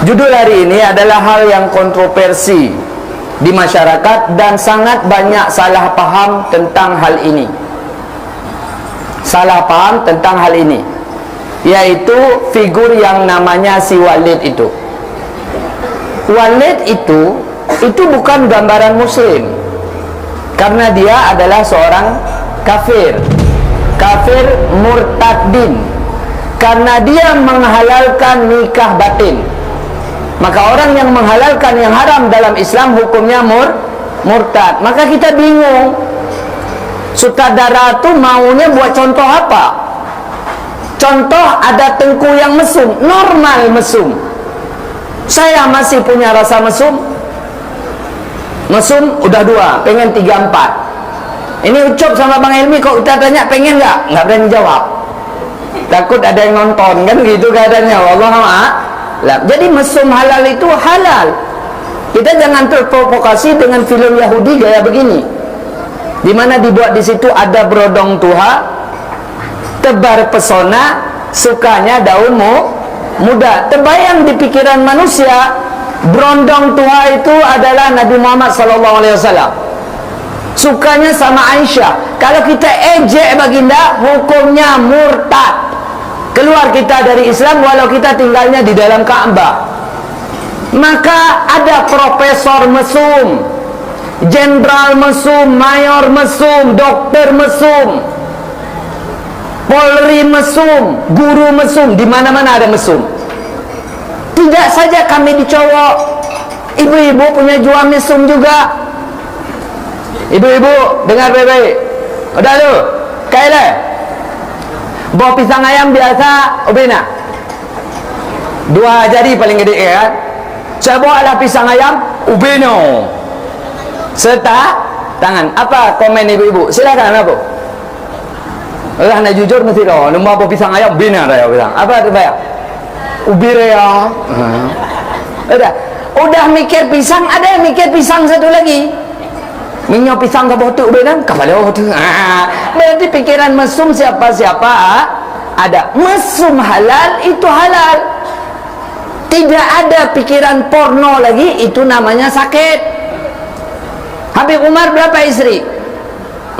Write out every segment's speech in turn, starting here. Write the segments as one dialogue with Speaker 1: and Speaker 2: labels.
Speaker 1: Judul hari ini adalah hal yang kontroversi di masyarakat dan sangat banyak salah paham tentang hal ini. Salah paham tentang hal ini, yaitu figur yang namanya si Walid itu. Walid itu bukan gambaran muslim, karena dia adalah seorang kafir murtadin, karena dia menghalalkan nikah batin. Maka orang yang menghalalkan yang haram dalam Islam hukumnya murtad. Maka kita bingung, sutradara itu maunya buat contoh apa? Contoh, ada Tengku yang mesum, normal mesum. Saya masih punya rasa mesum. Mesum udah 2, pengen 3, 4. Ini Ucup sama Bang Helmi kok kita tanya pengen nggak? Nggak berani jawab. Takut ada yang nonton, kan gitu keadaannya. Wallahualam. Jadi mesum halal itu halal. Kita jangan terprovokasi dengan film Yahudi gaya begini, dimana dibuat di situ ada berodong tuha, tebar pesona, sukanya daun muda. Terbayang di pikiran manusia, berondong tuha itu adalah Nabi Muhammad SAW. Sukanya sama Aisyah. Kalau kita ejek baginda, hukumnya murtad. Keluar kita dari Islam walau kita tinggalnya di dalam Ka'bah. Maka ada profesor mesum, jenderal mesum, mayor mesum, dokter mesum, Polri mesum, guru mesum, di mana-mana ada mesum. Tidak saja kami di Cowok, ibu-ibu punya jual mesum juga. Ibu-ibu dengar baik-baik. Udah lu, kailah. Bawa pisang ayam biasa, ubina 2 jari paling gede kan. Saya bawa lah pisang ayam, ubino serta tangan. Apa komen ibu-ibu? Silakan apa? Lah nak jujur mesti dah. Nombor bawa pisang ayam, ubina dah pisang. Apa tu bayar? Ubire ya. Udah mikir pisang, ada yang mikir pisang satu lagi. Minyak pisang ke bawah tu ubina, kepala bawah tu. Berarti pikiran mesum siapa-siapa ada. Mesum halal itu halal. Tidak ada pikiran porno lagi, itu namanya sakit. Habib Umar berapa istri?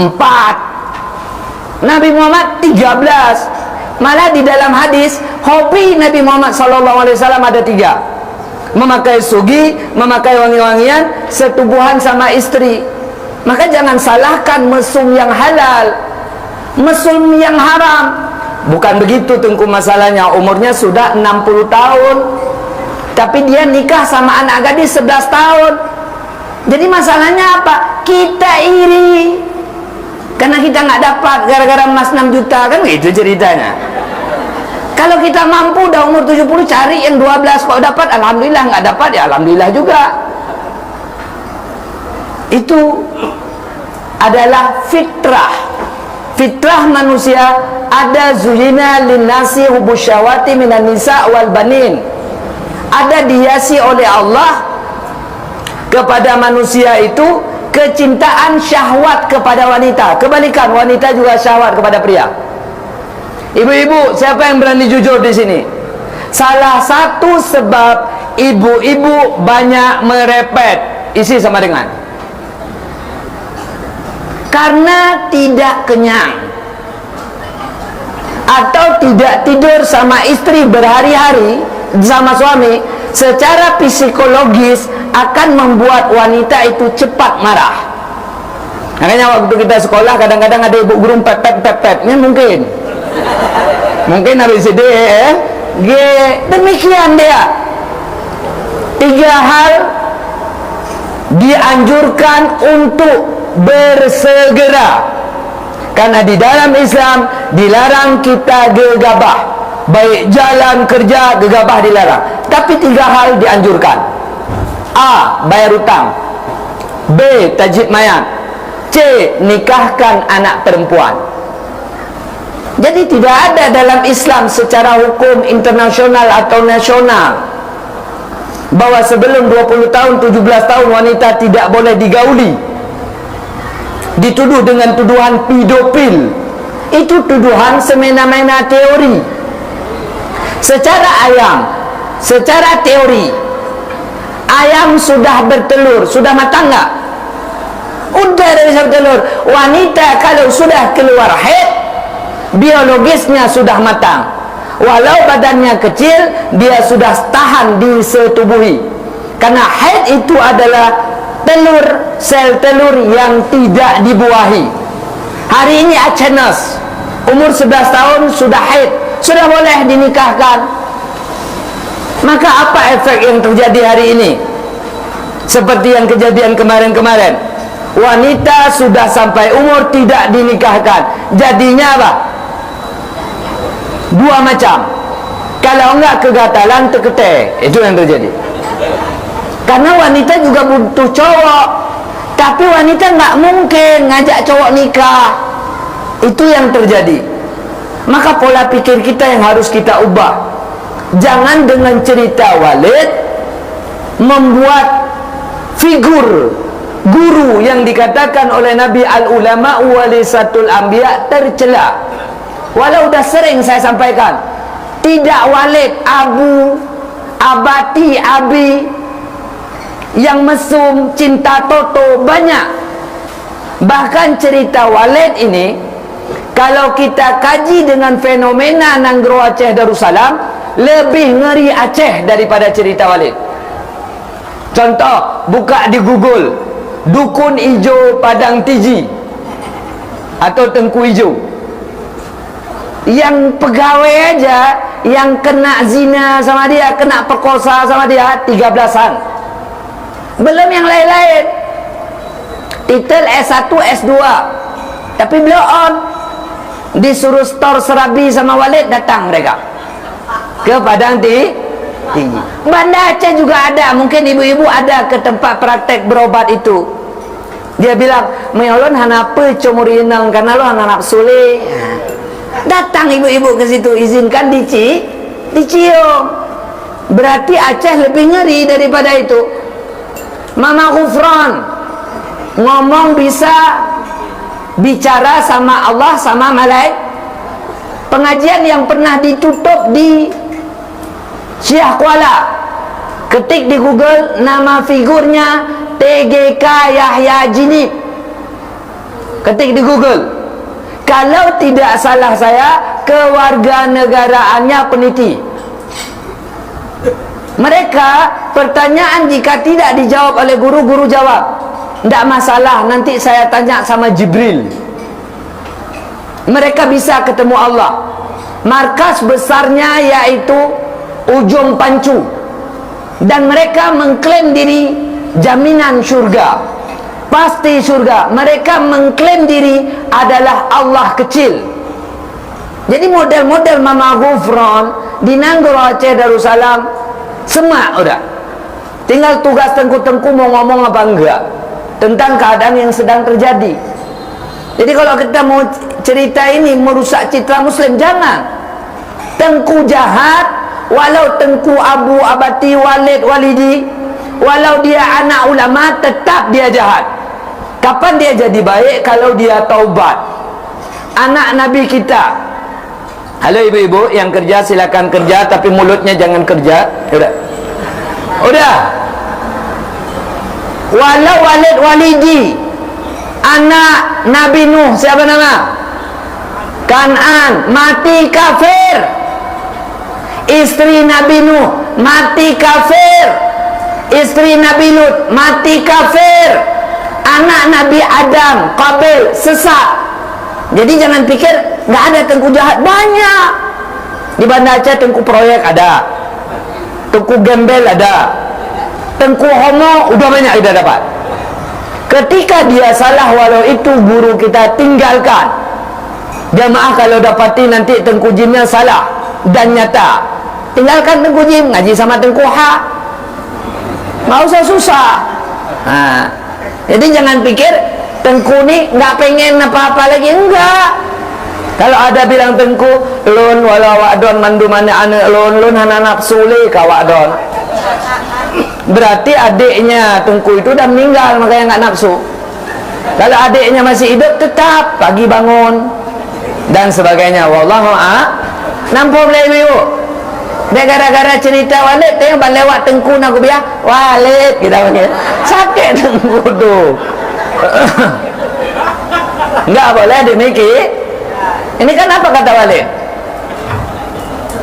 Speaker 1: 4. Nabi Muhammad 13. Malah di dalam hadis, hobi Nabi Muhammad SAW ada 3. Memakai sugi, memakai wangi-wangian, setubuhan sama istri. Maka jangan salahkan mesum yang halal, mesum yang haram. Bukan begitu Tengku masalahnya. Umurnya sudah 60 tahun, tapi dia nikah sama anak gadis 11 tahun. Jadi masalahnya apa? Kita iri karena kita nggak dapat gara-gara emas 6 juta, kan gitu ceritanya. Kalau kita mampu udah umur 70 cari yang 12, kalau dapat alhamdulillah, nggak dapat ya alhamdulillah juga. Itu adalah fitrah manusia. Ada zuyina linnasi hubus syawati minan nisa wal banin. Ada dihiasi oleh Allah kepada manusia itu kecintaan syahwat kepada wanita. Kebalikan, wanita juga syahwat kepada pria. Ibu-ibu, siapa yang berani jujur di sini? Salah satu sebab ibu-ibu banyak merepet isi sama dengan karena tidak kenyang atau tidak tidur sama istri berhari-hari sama suami, secara psikologis akan membuat wanita itu cepat marah. Makanya waktu kita sekolah kadang-kadang ada ibu guru pepet, ini mungkin habis D, G, demikian dia. 3 hal dianjurkan untuk bersegera, karena di dalam Islam dilarang kita gegabah, baik jalan kerja gegabah dilarang. Tapi 3 hal dianjurkan. A. Bayar hutang. B. Tajid mayat. C. Nikahkan anak perempuan. Jadi tidak ada dalam Islam secara hukum internasional atau nasional bahwa sebelum 20 tahun, 17 tahun wanita tidak boleh digauli, dituduh dengan tuduhan pedofil. Itu tuduhan semena-mena teori. Secara ayam, secara teori ayam sudah bertelur, sudah matang nggak? Udah bisa bertelur. Wanita kalau sudah keluar haid, biologisnya sudah matang. Walau badannya kecil, dia sudah tahan disetubuhi. Karena haid itu adalah telur, sel telur yang tidak dibuahi. Hari ini Acenas umur 11 tahun sudah haid, sudah boleh dinikahkan. Maka apa efek yang terjadi hari ini? Seperti yang kejadian kemarin-kemarin, wanita sudah sampai umur tidak dinikahkan. Jadinya apa? Dua macam. Kalau enggak kegatalan, terketek. Itu yang terjadi. Karena wanita juga butuh cowok, tapi wanita enggak mungkin ngajak cowok nikah. Itu yang terjadi. Maka pola pikir kita yang harus kita ubah. Jangan dengan cerita Walid membuat figur guru yang dikatakan oleh Nabi, al-ulama walisatul anbiya, tercela. Walau dah sering saya sampaikan, tidak Walid, abu, abati, abi, yang mesum, cinta toto, banyak. Bahkan cerita Walid ini, kalau kita kaji dengan fenomena Nanggro Aceh Darussalam, lebih ngeri Aceh daripada cerita Walid. Contoh, buka di Google, dukun ijo Padang Tiji atau Tengku Ijo. Yang pegawai aja yang kena zina sama dia, kena perkosa sama dia 13-an. Belum yang lain-lain. Titel S1, S2. Tapi belum on. Disuruh store serabi sama Walid, datang mereka ke Padang Tiji. Banda Aceh juga ada. Mungkin ibu-ibu ada ke tempat praktek berobat itu. Dia bilang, "Meolon hanapa comuri inang karena lo anak sule." Datang ibu-ibu ke situ, izinkan dicium. Berarti Aceh lebih ngeri daripada itu. Mama Ghufran ngomong bisa bicara sama Allah sama malaikat. Pengajian yang pernah ditutup di Syekh Kuala, ketik di Google nama figurnya TGK Yahya Jinib, ketik di Google. Kalau tidak salah saya, kewarganegaraannya peniti. Mereka pertanyaan jika tidak dijawab oleh guru jawab, tidak masalah, nanti saya tanya sama Jibril. Mereka bisa ketemu Allah. Markas besarnya yaitu Ujung Pancu, dan mereka mengklaim diri jaminan syurga, pasti surga. Mereka mengklaim diri adalah Allah kecil. Jadi model-model Mama Ghufran di Nanggro Aceh Darussalam semua udah. Tinggal tugas tengku-tengku mau ngomong apa enggak tentang keadaan yang sedang terjadi. Jadi kalau kita mau cerita ini merusak citra Muslim, jangan. Tengku jahat, walau tengku abu, abati, Walid, walidi, walau dia anak ulama, tetap dia jahat. Kapan dia jadi baik? Kalau dia taubat. Anak Nabi kita. Halo ibu-ibu yang kerja, silakan kerja, tapi mulutnya jangan kerja. Udah. Walau Walid walidi, anak Nabi Nuh, siapa nama? Kan'an, mati kafir. Istri Nabi Nuh mati kafir. Istri Nabi Lut mati kafir. Anak Nabi Adam, Qabil, sesat. Jadi jangan pikir nggak ada tengku jahat, banyak. Di Banda Aceh tengku proyek ada, tengku gembel ada, tengku homo udah banyak udah dapat. Ketika dia salah, walau itu guru kita, tinggalkan. Jamaah kalau dapati nanti tengku jinnya salah dan nyata, tinggalkan tengku jin, ngaji sama tengku hak, nggak usah susah. Jadi jangan pikir tengku ni nggak pengen apa-apa lagi, enggak. Kalau ada bilang tengku lun walau wadon mandu mana anak lun anak sule kawadon, berarti adiknya tengku itu udah meninggal, makanya nggak nafsu. Kalau adiknya masih hidup, tetap pagi bangun dan sebagainya. Wallahu a'lam. Nampak boleh ibu? Dia gara-gara cerita Walid, tengok lewat tengku nak aku biar Walid kita panggil. Sakit tengku tu. Enggak boleh demikian. Ini kan apa kata Walid?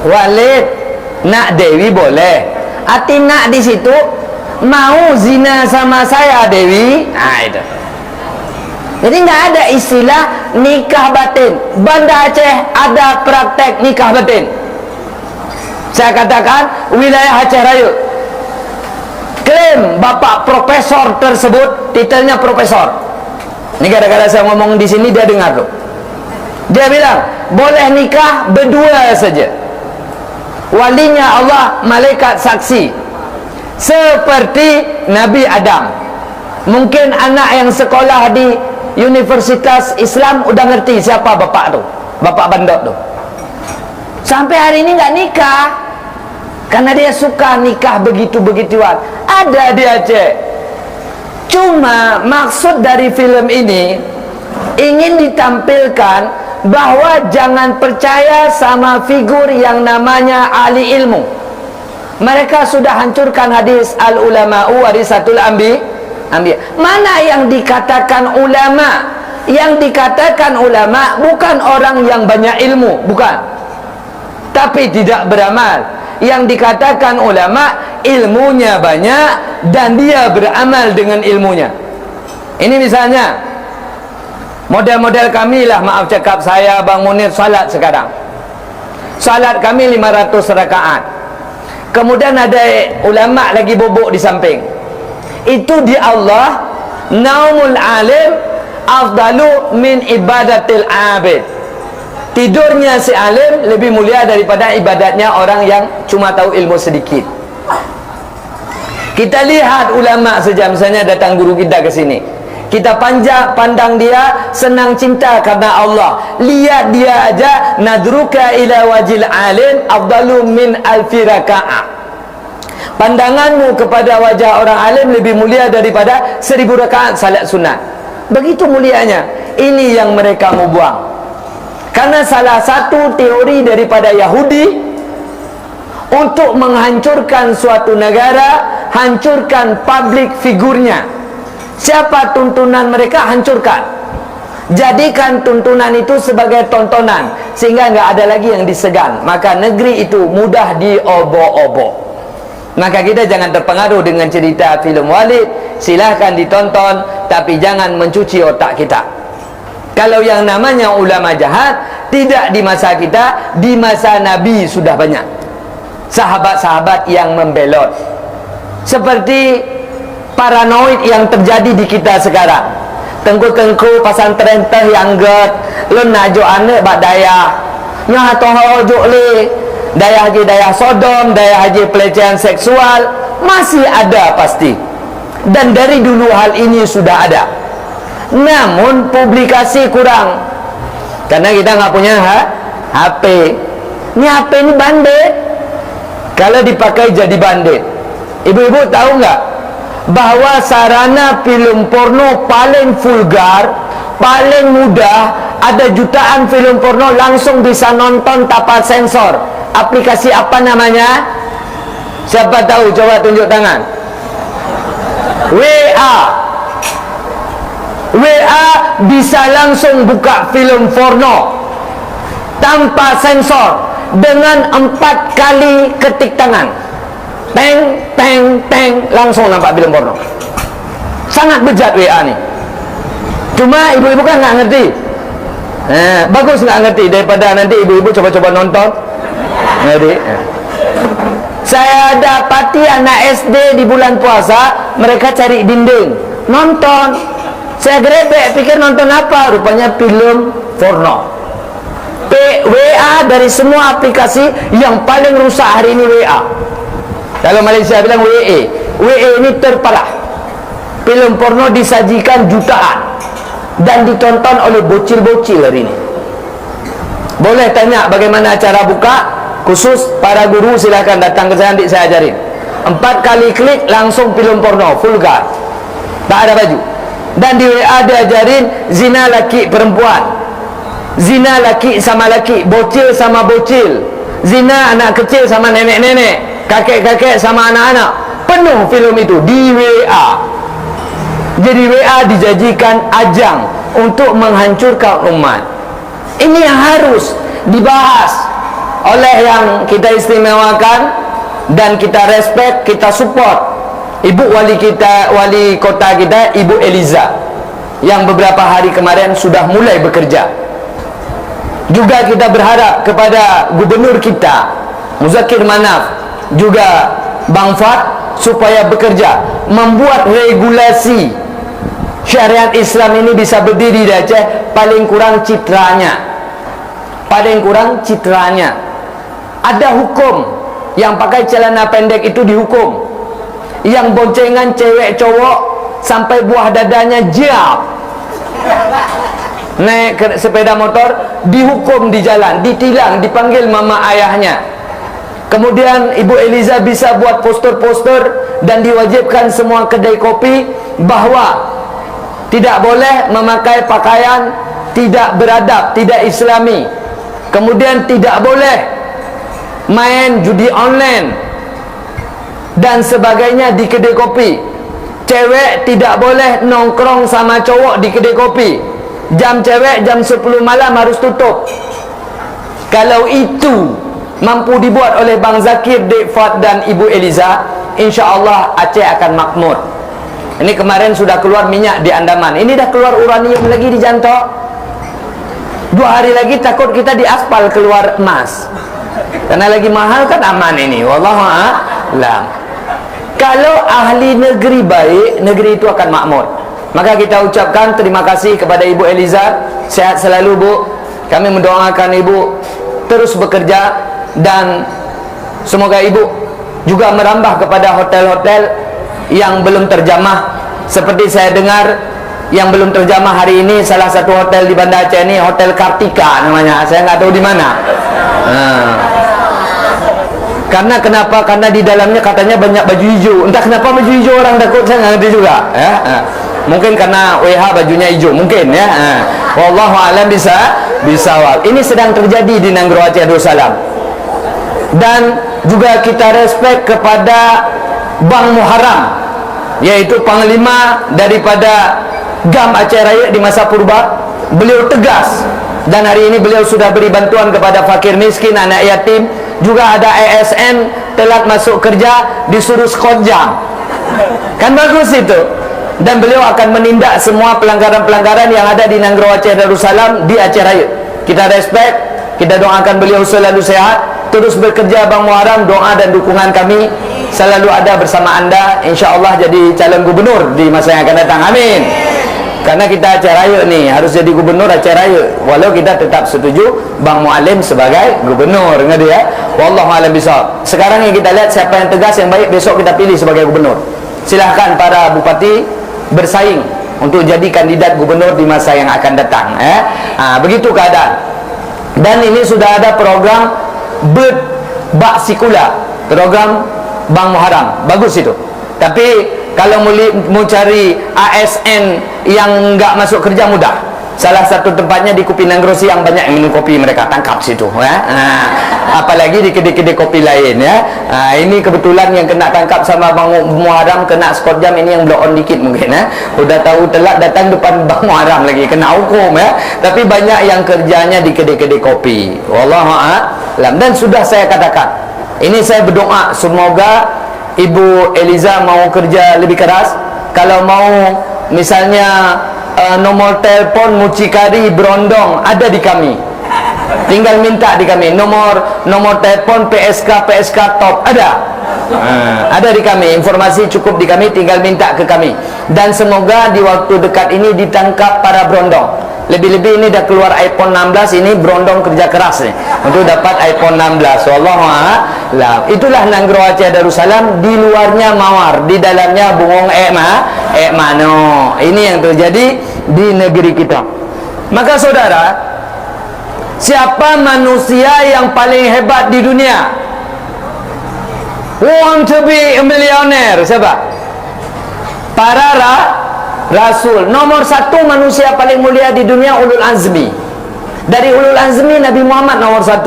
Speaker 1: Walid nak Dewi boleh. Hati nak di situ mau zina sama saya Dewi. Itu. Jadi nggak ada istilah nikah batin. Banda Aceh ada praktek nikah batin. Saya katakan wilayah Aceh Raya. Klaim bapak profesor tersebut, titelnya profesor. Ini gara-gara saya ngomong di sini dia dengar tuh. Dia bilang boleh nikah berdua saja. Walinya Allah, malaikat saksi. Seperti Nabi Adam. Mungkin anak yang sekolah di Universitas Islam udah ngerti siapa bapak tu, bapak bandot tu. Sampai hari ini nggak nikah karena dia suka nikah begitu-begituan. Ada di Aceh. Cuma maksud dari film ini ingin ditampilkan bahwa jangan percaya sama figur yang namanya ahli ilmu. Mereka sudah hancurkan hadis al-ulama'u warisatul anbiya. Mana yang dikatakan ulama? Yang dikatakan ulama bukan orang yang banyak ilmu, bukan, tapi tidak beramal. Yang dikatakan ulama ilmunya banyak dan dia beramal dengan ilmunya. Ini misalnya model-model kami lah, maaf cakap saya Bang Munir salat sekarang. Salat kami 500 rakaat. Kemudian ada ulama lagi bobok di samping. Itu di Allah naumul alim afdalu min ibadatil abid. Tidurnya si alim lebih mulia daripada ibadatnya orang yang cuma tahu ilmu sedikit. Kita lihat ulama saja, misalnya datang guru kita ke sini, kita pandang dia senang cinta karena Allah. Lihat dia aja, nadruka ila wajil alim afdalu min alfi raka'ah. Pandanganmu kepada wajah orang alim lebih mulia daripada 1000 rakaat salat sunat. Begitu mulianya. Ini yang mereka mau buang. Karena salah satu teori daripada Yahudi untuk menghancurkan suatu negara, hancurkan public figurnya. Siapa tuntunan mereka, hancurkan. Jadikan tuntunan itu sebagai tontonan, sehingga nggak ada lagi yang disegan. Maka negeri itu mudah diobok-obok. Maka kita jangan terpengaruh dengan cerita film Walid. Silahkan ditonton, tapi jangan mencuci otak kita. Kalau yang namanya ulama jahat, tidak di masa kita, di masa Nabi sudah banyak sahabat-sahabat yang membelot. Seperti paranoid yang terjadi di kita sekarang. Tengku-tengku pasantren teh yang get lu najo anak bak daya nya toh ojo le daya haji, daya sodom, daya haji pelecehan seksual masih ada pasti. Dan dari dulu hal ini sudah ada. Namun publikasi kurang. Karena kita nggak punya HP. Ini HP ini bandit. Kalau dipakai jadi bandit. Ibu-ibu tahu nggak bahwa sarana film porno paling vulgar, paling mudah, ada jutaan film porno langsung bisa nonton tanpa sensor. Aplikasi apa namanya? Siapa tahu? Coba tunjuk tangan. WA. WA bisa langsung buka film porno tanpa sensor dengan 4 kali ketik tangan. Teng, teng, teng, langsung nampak film porno. Sangat bejat WA nih. Cuma ibu-ibu kan nggak ngerti. Bagus nggak ngerti, daripada nanti ibu-ibu coba-coba nonton. Ngerti? Saya dapati anak SD di bulan puasa, mereka cari dinding nonton. Saya grebek, pikir nonton apa? Rupanya film porno. WA dari semua aplikasi yang paling rusak hari ini WA. Kalau Malaysia bilang WA. WA ini terparah. Film porno disajikan jutaan dan ditonton oleh bocil-bocil hari ini. Boleh tanya bagaimana cara buka? Khusus para guru silakan datang ke saya, nanti saya ajarin. 4 kali klik langsung film porno vulgar, tak ada baju. Dan di WA diajarin zina laki perempuan, zina laki sama laki, bocil sama bocil, zina anak kecil sama nenek-nenek, kakek-kakek sama anak-anak, penuh film itu di WA. Jadi WA dijanjikan ajang untuk menghancurkan umat. Ini yang harus dibahas oleh yang kita istimewakan dan kita respect, kita support. Ibu wali kita, wali kota kita, Ibu Eliza, yang beberapa hari kemarin sudah mulai bekerja. Juga kita berharap kepada gubernur kita, Muzakir Manaf, juga Bang Fad, supaya bekerja membuat regulasi syariat Islam ini bisa berdiri di Aceh, paling kurang citranya. Paling kurang citranya. Ada hukum yang pakai celana pendek itu dihukum. Yang boncengan cewek cowok sampai buah dadanya jauh, naik sepeda motor dihukum di jalan, ditilang, dipanggil mama ayahnya. Kemudian Ibu Eliza bisa buat poster-poster dan diwajibkan semua kedai kopi bahwa tidak boleh memakai pakaian tidak beradab, tidak islami. Kemudian tidak boleh main judi online dan sebagainya di kedai kopi. Cewek tidak boleh nongkrong sama cowok di kedai kopi. Jam cewek jam 10 malam harus tutup. Kalau itu mampu dibuat oleh Bang Zakir, Dek Fad dan Ibu Eliza, insya-Allah Aceh akan makmur. Ini kemarin sudah keluar minyak di Andaman, ini dah keluar uranium lagi di Jantok. 2 hari lagi takut kita di aspal keluar emas. Karena lagi mahal kan, aman ini. Wallahu a'lam. Kalau ahli negeri baik, negeri itu akan makmur. Maka kita ucapkan terima kasih kepada Ibu Eliza. Sehat selalu, Bu. Kami mendoakan Ibu terus bekerja, dan semoga Ibu juga merambah kepada hotel-hotel yang belum terjamah. Seperti saya dengar yang belum terjamah hari ini, salah satu hotel di Banda Aceh ini, Hotel Kartika namanya. Saya nggak tahu di mana. Karena kenapa? Karena di dalamnya katanya banyak baju hijau. Entah kenapa baju hijau orang takut, saya nggak ngerti juga. Ya, mungkin karena WH bajunya hijau, mungkin ya. Wallahu a'lam bisawab. Ini sedang terjadi di Nanggro Aceh Darussalam. Dan juga kita respect kepada Bang Muharram, yaitu panglima daripada GAM Aceh Raya di masa purba. Beliau tegas, dan hari ini beliau sudah beri bantuan kepada fakir miskin, anak yatim. Juga ada ASN telat masuk kerja disuruh sekonjang, kan bagus itu. Dan beliau akan menindak semua pelanggaran-pelanggaran yang ada di Nanggro Aceh Darussalam di Aceh Raya. Kita respect, kita doakan beliau selalu sehat, terus bekerja. Bang Muharram, doa dan dukungan kami selalu ada bersama anda, insya-Allah jadi calon gubernur di masa yang akan datang. Amin. Karena kita Aceh Raya nih harus jadi gubernur Aceh Raya, walau kita tetap setuju Bang Mualim sebagai gubernur, ngerti ya? Wallahu a'lam bishawab. Sekarang yang kita lihat siapa yang tegas, yang baik, besok kita pilih sebagai gubernur. Silahkan para bupati bersaing untuk jadi kandidat gubernur di masa yang akan datang. Begitu keadaan. Dan ini sudah ada program Bird Baksikula, program Bang Muharram, bagus itu. Tapi kalau mau cari ASN yang enggak masuk kerja mudah. Salah satu tempatnya di Kopi Nanggro Siang, banyak yang minum kopi, mereka tangkap situ ya. Apalagi di kedai-kedai kopi lain ya. Ini kebetulan yang kena tangkap sama Bang Muharram, kena skor jam ini yang blow on dikit mungkin ya. Udah tahu telat datang depan Bang Muharram lagi, kena hukum ya. Tapi banyak yang kerjanya di kedai-kedai kopi. Wallahu a'lam. Dan sudah saya katakan, ini saya berdoa semoga Ibu Eliza mau kerja lebih keras. Kalau mau misalnya nomor telepon mucikari berondong ada di kami, tinggal minta di kami. Nomor telepon PSK top ada di kami, informasi cukup di kami, tinggal minta ke kami. Dan semoga di waktu dekat ini ditangkap para berondong. Lebih-lebih ini dah keluar iPhone 16, ini berondong kerja keras nih untuk dapat iPhone 16. Wallahu a'lam. Itulah Nanggro Aceh Darussalam, di luarnya mawar, di dalamnya bungong mano. Ini yang terjadi di negeri kita. Maka saudara, siapa manusia yang paling hebat di dunia? Want to be a millionaire? Siapa? Para Rasul. Nomor 1 manusia paling mulia di dunia Ulul Azmi. Dari Ulul Azmi Nabi Muhammad nomor 1.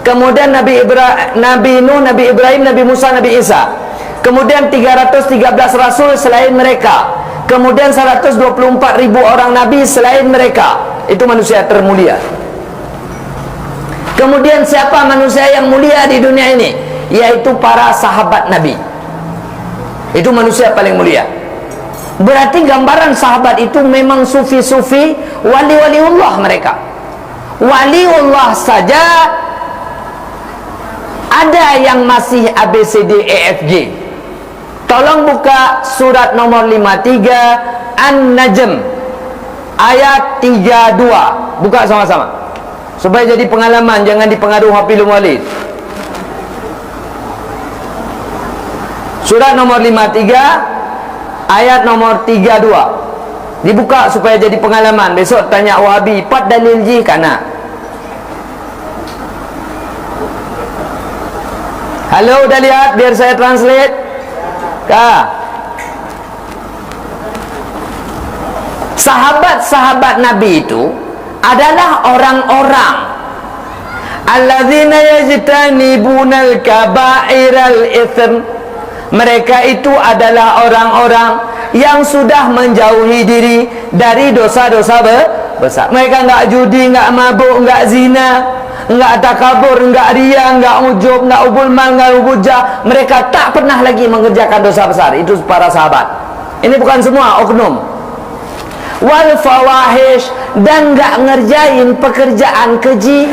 Speaker 1: kemudian Nabi Nuh, Nabi Ibrahim, Nabi Musa, Nabi Isa, kemudian 313 rasul selain mereka, kemudian 124.000 orang nabi selain mereka. Itu manusia termulia. Kemudian siapa manusia yang mulia di dunia ini? Yaitu para sahabat Nabi. Itu manusia paling mulia. Berarti gambaran sahabat itu memang sufi-sufi, wali-waliullah mereka. Waliullah saja ada yang masih ABCDEFG. Tolong buka surat nomor 53 An-Najm ayat 32. Buka sama-sama supaya jadi pengalaman, jangan dipengaruhi Hafizul Walid. Surat nomor 53 ayat nomor 32. Dibuka supaya jadi pengalaman. Besok tanya Wahabi, 4 dalil ji kana. Halo, udah lihat? Biar saya translate. Sahabat-sahabat Nabi itu adalah orang-orang alladzina yajtanibunal kaba'iral itsm. Mereka itu adalah orang-orang yang sudah menjauhi diri dari dosa-dosa besar. Mereka enggak judi, enggak mabuk, enggak zina, enggak takabur, enggak riya, enggak ujub, enggak ubul mal, enggak ubujah. Mereka tak pernah lagi mengerjakan dosa besar. Itu para sahabat. Ini bukan semua oknum. Wal fawahish, dan enggak ngerjain pekerjaan keji.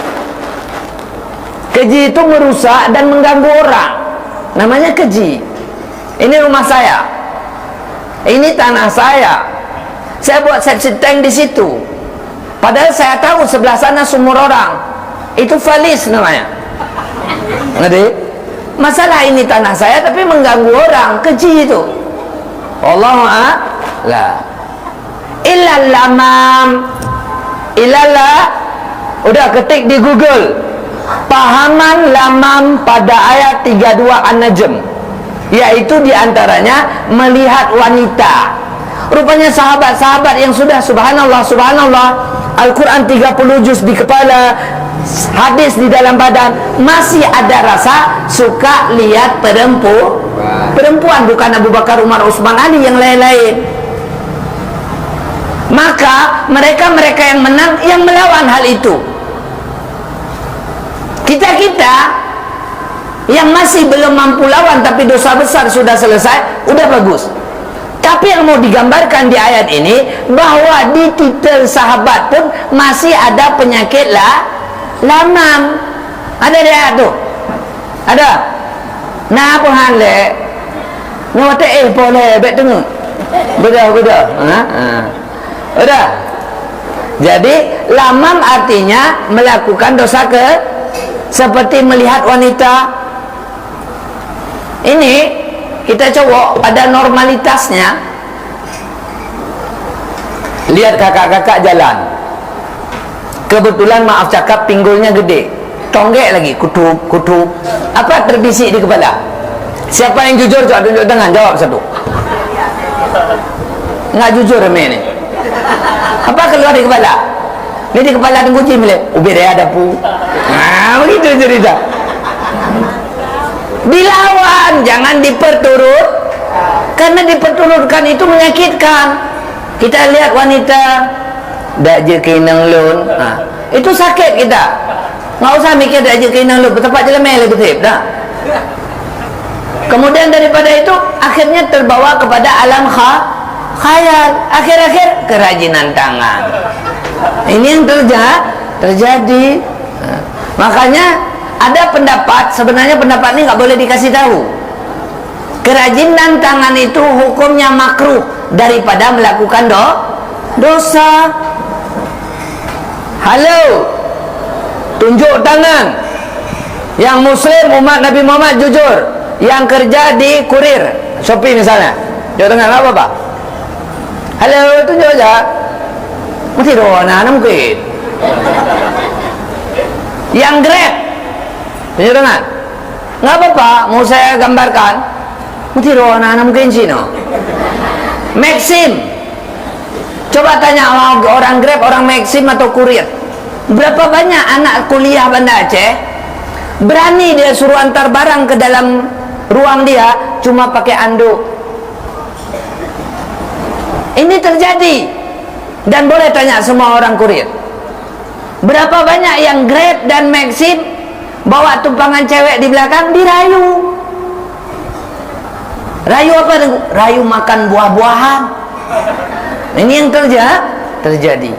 Speaker 1: Keji itu merusak dan mengganggu orang. Namanya keji. Ini rumah saya, ini tanah saya buat septic tank di situ. Padahal saya tahu sebelah sana sumur orang. Itu falis namanya. Ngerti? Masalah ini tanah saya tapi mengganggu orang, keji itu. Wallahu a'lam. Illal lamam. Illallah. Udah ketik di Google. Pahaman lamam pada ayat 32 An-Najm, yaitu diantaranya melihat wanita. Rupanya sahabat-sahabat yang sudah subhanallah, subhanallah, Al-Quran 30 juz di kepala, hadis di dalam badan, masih ada rasa suka lihat perempuan, bukan Abu Bakar, Umar, Utsman, Ali, yang lain-lain. Maka mereka yang menang, yang melawan hal itu. Kita yang masih belum mampu lawan tapi dosa besar sudah selesai, udah bagus. Tapi yang mau digambarkan di ayat ini, bahwa di titel sahabat pun masih ada penyakit lamam. Ada dia tu? Ada? Nah, apa hal le? Ngota boleh bet tengok. Beda. Udah. Jadi lamam artinya melakukan dosa seperti melihat wanita. Ini kita cowok pada normalitasnya. Lihat kakak-kakak jalan, kebetulan maaf cakap pinggulnya gede, tonggek lagi, kutub. Apa terbisik di kepala? Siapa yang jujur? Coba tunjuk tangan, jawab satu. Nggak jujur ini. Apa keluar di kepala? Ini di kepala tunggu cimle. Ubi dia ada pu. Nah, begitu cerita. Dilawan, jangan diperturut, karena diperturutkan itu menyakitkan. Kita lihat wanita dak je kinang lun, itu sakit kita. Nggak usah mikir dak je kinang lun, tempat je lemah lagi tip dah. Kemudian daripada itu akhirnya terbawa kepada alam khayal, akhir-akhir kerajinan tangan. Ini yang terjadi. Makanya ada pendapat, sebenarnya pendapat ini nggak boleh dikasih tahu. Kerajinan tangan itu hukumnya makruh daripada melakukan dosa. Halo, tunjuk tangan yang muslim umat Nabi Muhammad jujur, yang kerja di kurir Shopee misalnya. Tunjuk tangan apa Pak? Halo, tunjuk aja. Mesti doa mungkin. Yang Grab, tunjuk tangan. Nggak apa-apa, mau saya gambarkan. Mesti doa anak mungkin sih no. Maxim, coba tanya orang Grab, orang Maxim atau kurir, berapa banyak anak kuliah Banda Aceh Berani dia suruh antar barang ke dalam ruang dia cuma pakai anduk. Ini terjadi. Dan boleh tanya semua orang kurir, berapa banyak yang Grab dan Maxim bawa tumpangan cewek di belakang, dirayu. Rayu apa? Rayu makan buah-buahan. Ini yang terjadi.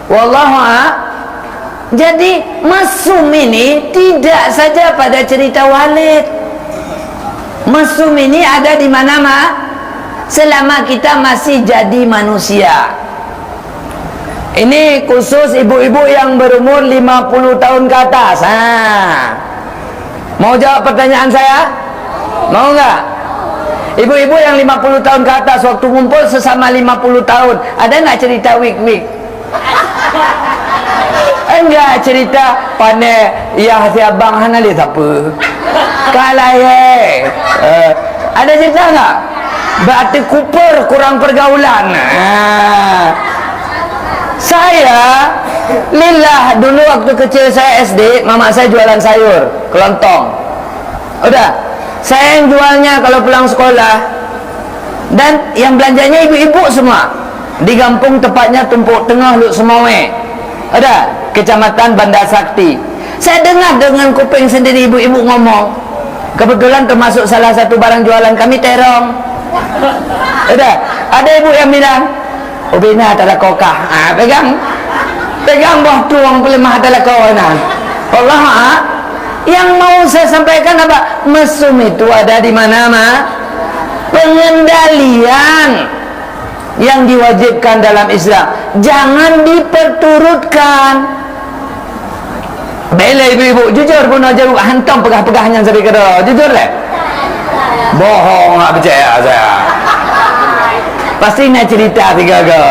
Speaker 1: Wallahu a'lam. Jadi mesum ini tidak saja pada cerita Walid. Mesum ini ada di mana-mana selama kita masih jadi manusia. Ini khusus ibu-ibu yang berumur 50 tahun ke atas. Mau jawab pertanyaan saya? Mau nggak? Ibu-ibu yang 50 tahun ke atas waktu ngumpul sesama 50 tahun, ada nggak cerita wik-wik? Enggak cerita pandai ya si abang hana lihat apa kalah ada cerita enggak? Berarti Cooper kurang pergaulan. Saya lillah dulu waktu kecil saya SD, mama saya jualan sayur kelontong. Udah, saya yang jualnya kalau pulang sekolah, dan yang belanjanya ibu-ibu semua. Di kampung tepatnya Tumpuk Tengah Luk Semowe. Ada Kecamatan Bandar Sakti. Saya dengar dengan kuping sendiri ibu-ibu ngomong. Kebetulan termasuk salah satu barang jualan kami terong. Ada ibu yang bilang, "Ubina tak ada kokah." Pegang buah tuang pelemah adalah kawanan. Allah, yang mau saya sampaikan apa? Mesum itu ada di mana-mana. Pengendalian yang diwajibkan dalam Islam jangan diperturutkan. Bela ibu-ibu jujur pun aja hantam pegah-pegahnya sampai ke dah. Jujur lah. Bohong tak percaya saya. Pasti nak cerita tiga ke.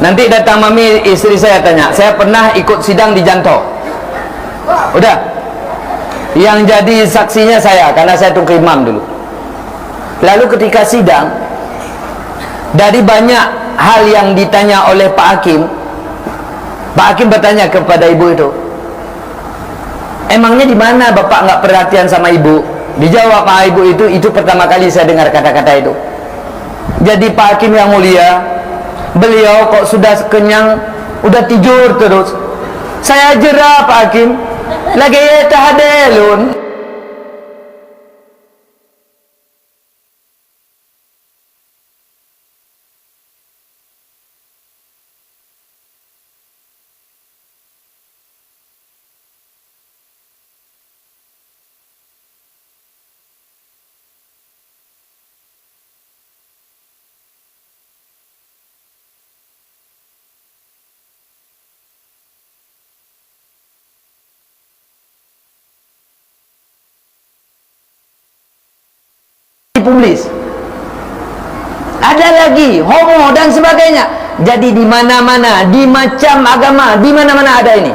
Speaker 1: Nanti datang mami istri saya tanya, saya pernah ikut sidang di Janto. Udah. Yang jadi saksinya saya, karena saya tunggu imam dulu. Lalu ketika sidang, dari banyak hal yang ditanya oleh Pak Hakim bertanya kepada ibu itu, emangnya di mana bapak nggak perhatian sama ibu? Dijawab Pak ibu itu pertama kali saya dengar kata-kata itu. Jadi Pak Hakim yang mulia, beliau kok sudah kenyang, udah tidur terus. Saya jerah Pak Hakim, lagi tahadelun. Publis. Ada lagi homo dan sebagainya. Jadi di mana-mana, di macam agama, di mana-mana ada ini.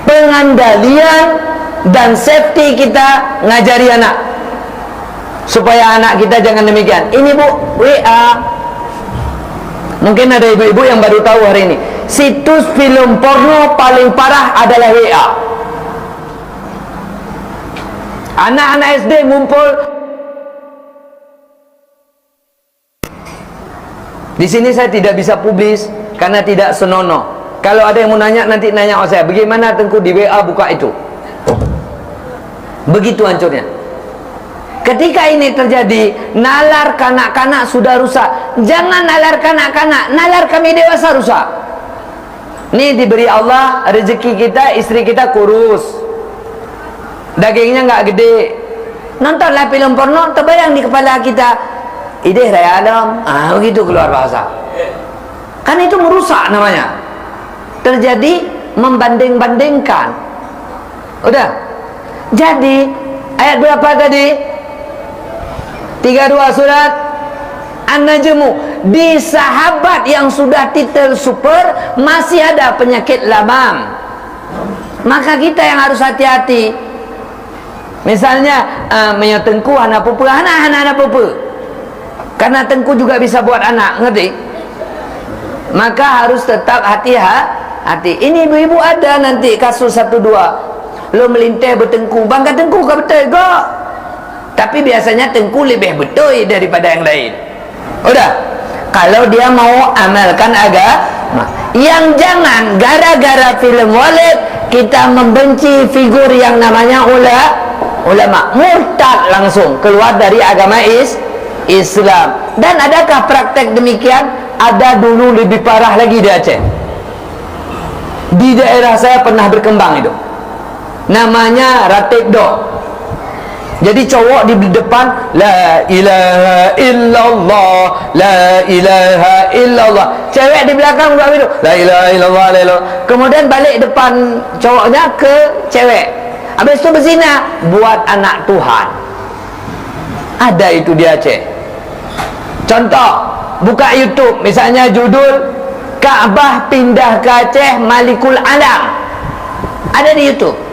Speaker 1: Pengandalian dan safety kita ngajari anak. Supaya anak kita jangan demikian. Ini Bu, WA. Mungkin ada ibu-ibu yang baru tahu hari ini. Situs film porno paling parah adalah WA. Anak-anak SD ngumpul. Di sini saya tidak bisa publis karena tidak senonoh. Kalau ada yang mau nanya, nanti nanya sama saya, bagaimana Tengku di WA buka itu. Begitu hancurnya. Ketika ini terjadi, nalar kanak-kanak sudah rusak. Jangan nalar kanak-kanak, nalar kami dewasa rusak. Ini diberi Allah rezeki kita, istri kita kurus, dagingnya nggak gede. Nontonlah film porno, terbayang di kepala kita, ide raya alam, begitu keluar bahasa. Kan itu merusak namanya. Terjadi membanding-bandingkan. Udah. Jadi ayat berapa tadi? 32 surat An-Najmu. Di sahabat yang sudah titel super masih ada penyakit labang. Maka kita yang harus hati-hati. Misalnya menyotengku anak pupu, anak-anak pupu. Karena Tengku juga bisa buat anak, ngerti? Maka harus tetap hati-hati. Ini ibu-ibu ada nanti kasus 1-2 lo melintai bertengku, bang kata tengku kau betul ke? Tapi biasanya tengku lebih betul daripada yang lain. Udah, kalau dia mau amalkan agama, yang jangan gara-gara filem Walid kita membenci figur yang namanya ulama, murtad langsung keluar dari agama Islam. Dan adakah praktek demikian? Ada, dulu lebih parah lagi di Aceh. Di daerah saya pernah berkembang itu, namanya Ratib Dok. Jadi cowok di depan la ilaha illallah, la ilaha illallah, cewek di belakang buat itu la ilaha illallah, la ilaha. Kemudian balik depan cowoknya ke cewek, habis itu berzina buat anak Tuhan. Ada itu di Aceh. Contoh, buka YouTube misalnya judul Ka'bah pindah ke Aceh Malikul Alam, ada di YouTube.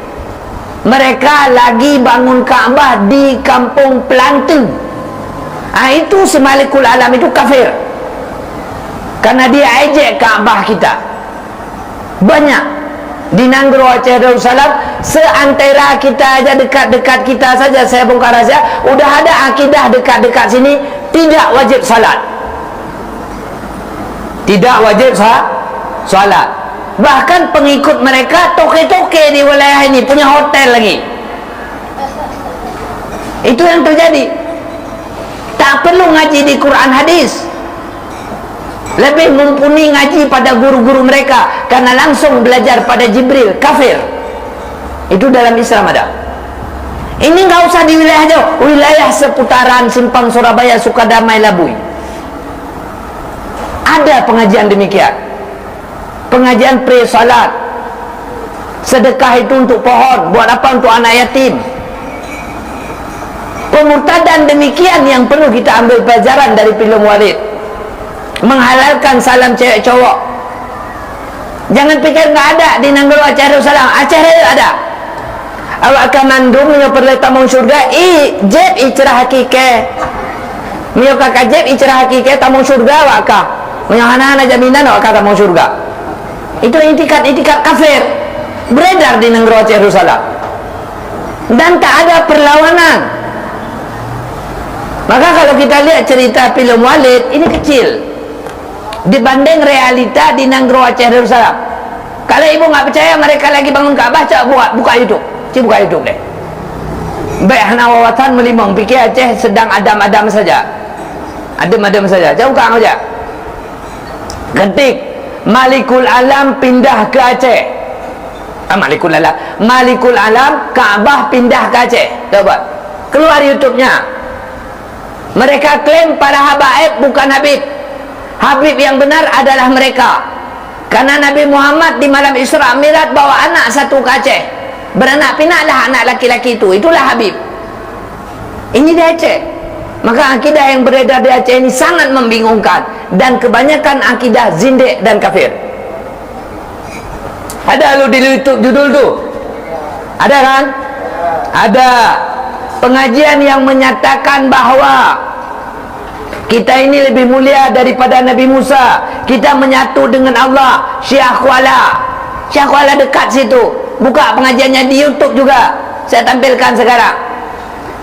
Speaker 1: Mereka lagi bangun Kaabah di kampung Pelanting. Itu si Malikul Alam itu kafir, karena dia ejek Kaabah kita. Banyak di Nanggro Aceh Darussalam, seantera kita aja, dekat-dekat kita saja, saya bongkar saja, udah ada akidah dekat-dekat sini tidak wajib salat, tidak wajib salat. Bahkan pengikut mereka toke-toke di wilayah ini punya hotel lagi. Itu yang terjadi. Tak perlu ngaji di Quran hadis, lebih mumpuni ngaji pada guru-guru mereka, karena langsung belajar pada Jibril. Kafir. Itu dalam Islam ada. Ini nggak usah di wilayah jauh, wilayah seputaran Simpang Surabaya, Sukadamai, Labui, ada pengajian demikian. Pengajian pre-salat, sedekah itu untuk pohon, buat apa? Untuk anak yatim. Pemurtadan demikian yang perlu kita ambil pelajaran dari film Walid. Menghalalkan salam cewek cowok. Jangan pikir nggak ada di Nanggro Aceh Darussalam. Aceh ada. Awak akan mandum menyo perle tamong surga ijeb icerah hakike. Menyo kakak jeb icerah hakike tamong surga awak ka. Menyo hana-hana jaminan awak ka tamong surga. Itu itikat kafir beredar di Nanggro Aceh Darussalam, dan tak ada perlawanan. Maka kalau kita lihat cerita film Walid, ini kecil dibanding realita di Nanggro Aceh Darussalam. Kalau ibu nggak percaya mereka lagi bangun Kaabah, coba buka YouTube, buka YouTube deh. Baik hana wawatan melimang, pikir Aceh sedang adam-adam saja, adem-adem saja. Coba buka aja, ketik Malikul Alam pindah ke Aceh. Malikul Alam Kaabah pindah ke Aceh. Coba keluar YouTube-nya. Mereka klaim para habaib bukan Habib. Habib yang benar adalah mereka, karena Nabi Muhammad di malam Isra Mi'raj bawa anak satu ke Aceh, beranak pinaklah anak laki-laki itu, itulah Habib. Ini di Aceh. Maka akidah yang beredar di Aceh ini sangat membingungkan, dan kebanyakan akidah zindik dan kafir. Ada lu di YouTube judul tu? Ada kan? Ada pengajian yang menyatakan bahawa kita ini lebih mulia daripada Nabi Musa, kita menyatu dengan Allah. Syekh Kuala dekat situ, buka pengajiannya di YouTube juga, saya tampilkan sekarang.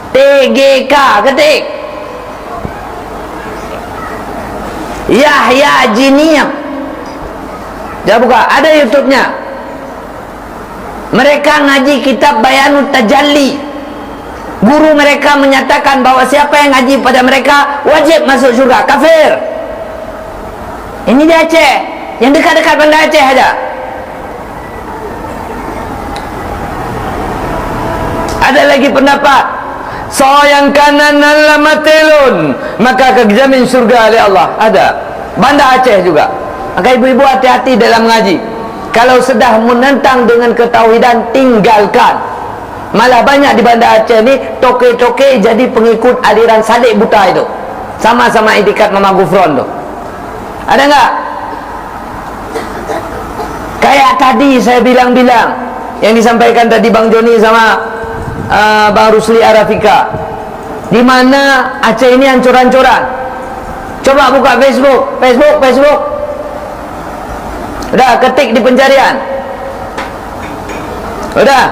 Speaker 1: TGK ketik Yahya Jiniyah, jangan buka, ada YouTube-nya. Mereka ngaji kitab Bayanut Tajalli. Guru mereka menyatakan bahwa siapa yang ngaji pada mereka wajib masuk surga. Kafir. Ini di Aceh, yang dekat-dekat Banda Aceh ada. Ada lagi pendapat, so yang kanan lamatilun, maka kejamin surga oleh Allah. Ada Banda Aceh juga. Maka ibu-ibu hati-hati dalam mengaji. Kalau sudah menentang dengan ketauhidan, tinggalkan. Malah banyak di Banda Aceh ni toke-toke jadi pengikut aliran Sadik Buta itu, sama-sama itikat Mama Gufron tu. Ada enggak? Kayak tadi saya bilang-bilang, yang disampaikan tadi Bang Joni sama Bang Rusli Arafika, di mana Aceh ini hancur-hancuran. Coba buka Facebook. Udah, ketik di pencarian. Udah.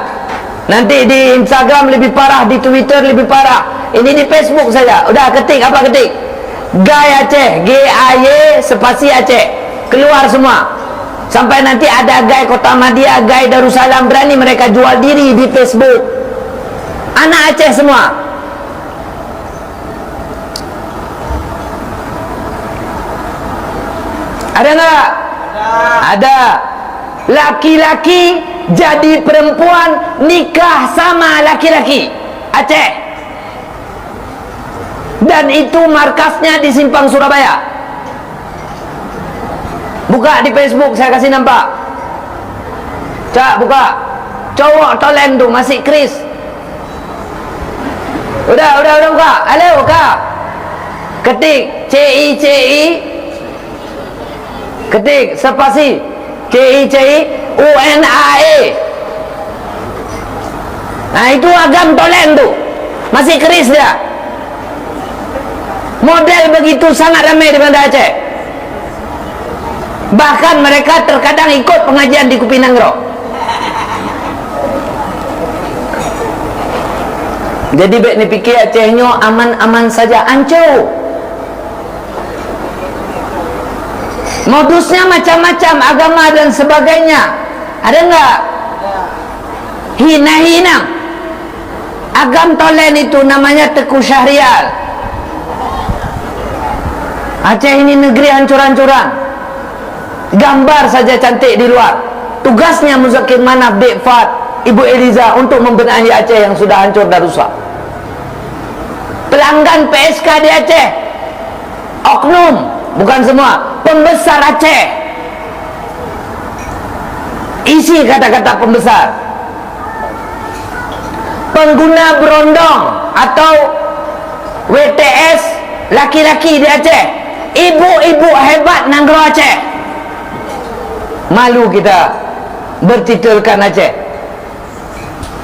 Speaker 1: Nanti di Instagram lebih parah, di Twitter lebih parah. Ini di Facebook saja. Udah, ketik apa ketik? Gai Aceh, G-A-Y spasi Aceh. Keluar semua. Sampai nanti ada Gai Kota Madia, Gai Darussalam, berani mereka jual diri di Facebook. Anak Aceh semua. Ada enggak? Ada. Laki-laki jadi perempuan nikah sama laki-laki Aceh. Dan itu markasnya di Simpang Surabaya. Buka di Facebook, saya kasih nampak. Cak, buka. Cowok tolen tu masih Chris. Udah buka. Halo, Kak. Ketik C-I-C-I. Ketik spasi C-I-C-I U-N-A-E. Nah, itu agam tolen tu. Masih Chris dia. Model begitu sangat ramai di Banda Aceh. Bahkan mereka terkadang ikut pengajian di Kupinangro. Jadi baik ni fikir Acehnya aman-aman saja, ancur. Modusnya macam-macam, agama dan sebagainya. Ada enggak? Hina-hina. Agam tolen itu namanya Teku Syahrial. Aceh ini negeri hancur-hancuran. Gambar saja cantik di luar. Tugasnya Muzakir Manaf, Dek Fat, Ibu Eliza untuk membenahi Aceh yang sudah hancur dan rusak. Pelanggan PSK di Aceh, oknum, bukan semua, pembesar Aceh. Isi kata-kata pembesar. Pengguna berondong atau WTS laki-laki di Aceh, ibu-ibu hebat Nanggro Aceh. Malu kita bertitulkan Aceh.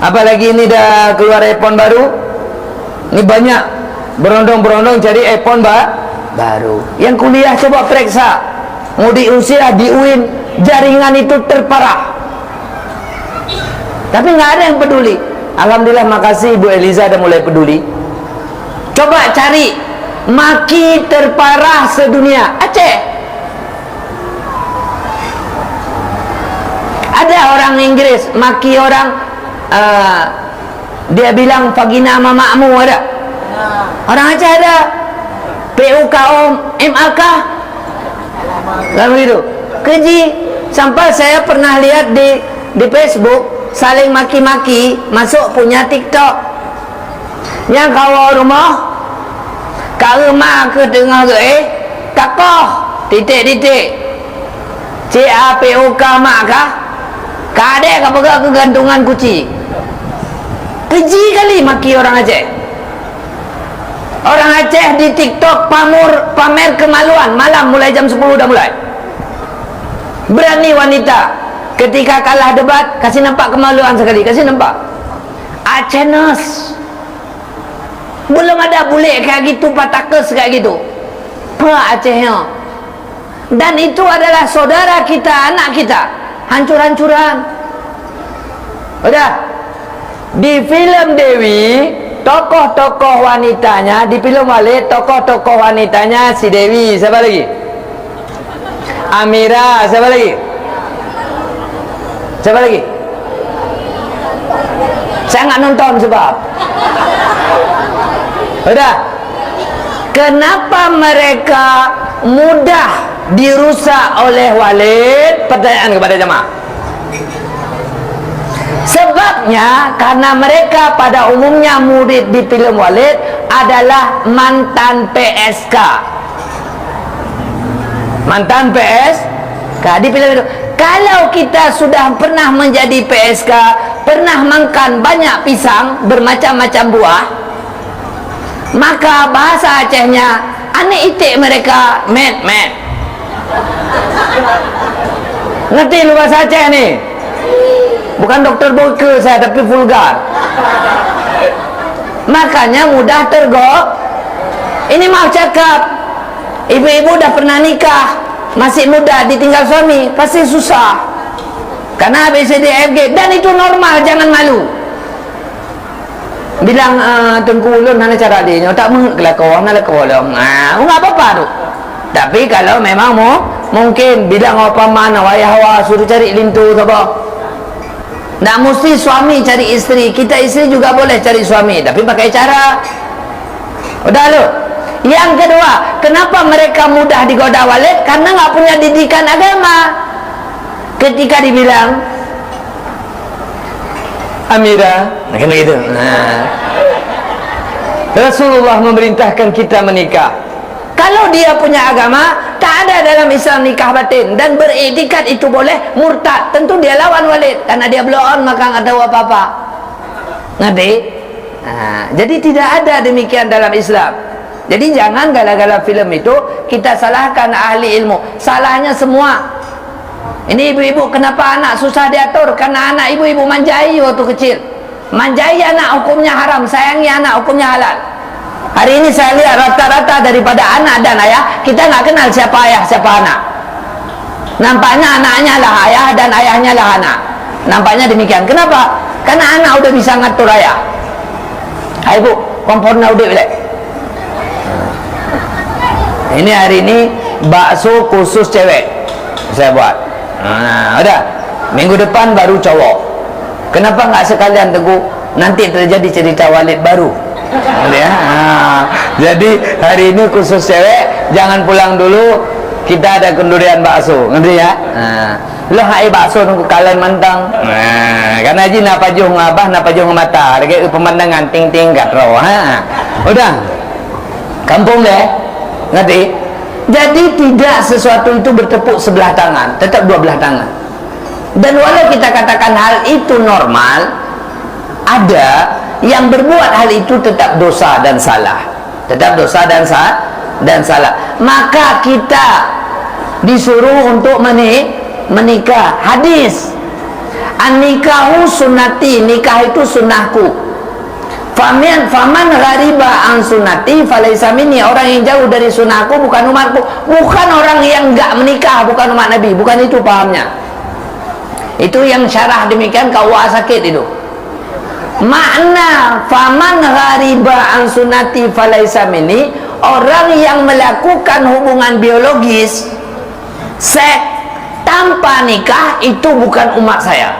Speaker 1: Apalagi ini dah keluar iPhone baru. Ini banyak berondong-berondong cari iPhone baru. Yang kuliah coba periksa, mau diusir di UIN, jaringan itu terparah. Tapi nggak ada yang peduli. Alhamdulillah, makasih Ibu Eliza dah mulai peduli. Coba cari maki terparah sedunia, Aceh. Ada orang Inggris maki orang, dia bilang vagina mamakmu, ada. Orang Aceh ada. PUKOM, MAK, lalu itu keji. Sampai saya pernah lihat di Facebook saling maki-maki masuk punya TikTok. Yang kau rumah kau mak ke tengah ke takoh titik-titik CAPUK mak kah kadek kau pegang kegantungan kuci. Keji kali maki orang Aceh. Orang Aceh di TikTok pamer kemaluan malam mulai jam 10 dah mulai. Berani wanita ketika kalah debat kasih nampak kemaluan sekali, kasih nampak. Acehness. Belum ada bule kayak gitu, patakes kayak gitu. Pak Acehnya. Dan itu adalah saudara kita, anak kita. Hancur-hancuran. Udah. Di film Dewi, tokoh-tokoh wanitanya, di film Walid, tokoh-tokoh wanitanya si Dewi, siapa lagi? Amira, siapa lagi? Siapa lagi? Saya nggak nonton sebab. Udah. Kenapa mereka mudah dirusak oleh Walid? Pertanyaan kepada jemaah. Sebabnya karena mereka pada umumnya murid di film Walid adalah mantan PSK. Mantan PSK di film itu. Kalau kita sudah pernah menjadi PSK, pernah makan banyak pisang bermacam-macam buah, maka bahasa Acehnya aneh itik mereka met. Ngerti lu bahasa Aceh ni? Bukan dokter Boyke saya, tapi vulgar. Makanya mudah tergok. Ini mau cakap, ibu-ibu dah pernah nikah, masih muda ditinggal suami pasti susah, karena ABCDFG, dan itu normal, jangan malu. Bilang Tengku Ulun mana cara dia tak mengelakon nak kolong, enggak apa-apa tu. Tapi kalau memang mungkin bilang apa mana wayah suruh cari lintu apa, tak mesti suami cari isteri, kita isteri juga boleh cari suami, tapi pakai cara. Udah lu. Yang kedua, kenapa mereka mudah digoda walid? Karena nggak punya didikan agama. Ketika dibilang Amira, kan begitu. Rasulullah memerintahkan kita menikah. Kalau dia punya agama, tak ada dalam Islam nikah batin, dan beretikat itu boleh, murtad tentu dia lawan walid, karena dia belum maka nggak tahu apa-apa. Ngerti? Jadi tidak ada demikian dalam Islam. Jadi jangan gara-gara filem itu kita salahkan ahli ilmu. Salahnya semua. Ini ibu-ibu kenapa anak susah diatur? Karena anak ibu-ibu manjai waktu kecil. Manjai anak hukumnya haram, sayangi anak hukumnya halal. Hari ini saya lihat rata-rata daripada anak dan ayah, kita nggak kenal siapa ayah siapa anak. Nampaknya anaknya lah ayah dan ayahnya lah anak. Nampaknya demikian. Kenapa? Karena anak udah bisa ngatur ayah. Hai bu, kompornya udah bilek. Ini hari ini bakso khusus cewek saya buat. Udah, minggu depan baru cowok. Kenapa nggak sekalian Teguh? Nanti terjadi cerita walid baru. Ya. Jadi hari ini khusus cewek, jangan pulang dulu. Kita ada kendurian bakso, ngerti ya? Lo hai bakso nunggu kalian mentang. Karena aja napa jung abah napa jung mata, kayak pemandangan ting-ting kat roh. Udah, kampung deh, ngerti? Jadi tidak sesuatu itu bertepuk sebelah tangan, tetap dua belah tangan. Dan walau kita katakan hal itu normal, ada yang berbuat hal itu tetap dosa dan salah, tetap dosa dan salah. Maka kita disuruh untuk menikah. Hadis, an-nikahu sunnati, nikah itu sunnahku. Faman ghariba an sunnati falaisa minni, orang yang jauh dari sunnahku bukan umatku. Bukan orang yang enggak menikah, bukan umat Nabi, bukan itu pahamnya. Itu yang syarah demikian KUA sakit itu. Makna faman ghariba an sunnati falaisa minni, orang yang melakukan hubungan biologis seks tanpa nikah itu bukan umat saya.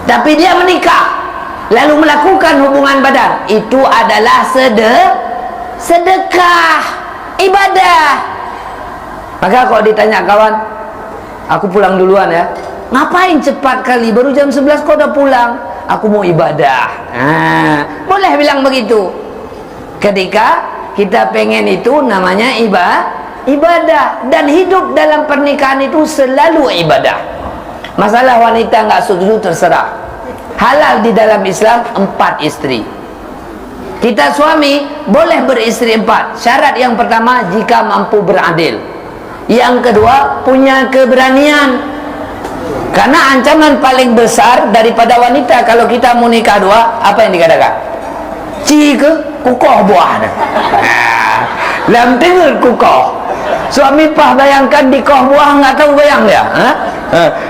Speaker 1: Tapi dia menikah lalu melakukan hubungan badan, itu adalah sedekah, ibadah. Maka kalau ditanya kawan, aku pulang duluan ya, ngapain cepat kali, baru jam 11 kau udah pulang? Aku mau ibadah. Boleh bilang begitu. Ketika kita pengen itu namanya ibadah. Dan hidup dalam pernikahan itu selalu ibadah. Masalah wanita nggak setuju terserah. Halal di dalam Islam 4 istri. Kita suami boleh beristri 4. Syarat yang pertama jika mampu beradil. Yang kedua punya keberanian. Karena ancaman paling besar daripada wanita kalau kita mau nikah dua, apa yang dikatakan? Cik kukoh buah. Lam tinggal kukoh. Suami pah bayangkan di koh buah nggak tahu bayang dia.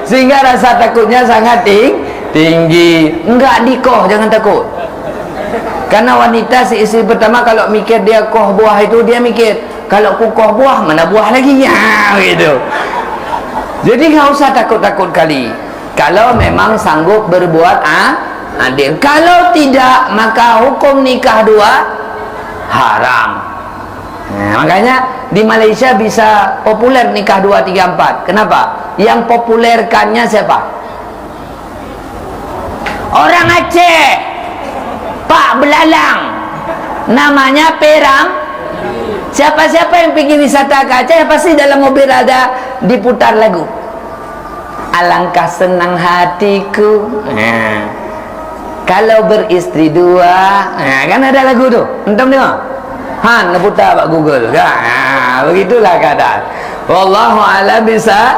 Speaker 1: Sehingga rasa takutnya sangat tinggi. Enggak dikoh, jangan takut. Karena wanita si istri pertama kalau mikir dia koh buah itu, dia mikir kalau ku koh buah mana buah lagi ya, gitu. Jadi nggak usah takut-takut kali. Kalau memang sanggup berbuat adil. Kalau tidak, maka hukum nikah dua haram. Makanya di Malaysia bisa populer nikah 2, 3, 4. Kenapa? Yang populerkannya siapa? Orang Aceh, Pak Belalang, namanya Peram. Siapa-siapa yang pergi wisata ke Aceh pasti dalam mobil ada diputar lagu Alangkah Senang Hatiku kalau beristri 2. Kan ada lagu tuh, entah tengok. Han putar pak Google. Begitulah keadaan. Wallahu a'lam bisa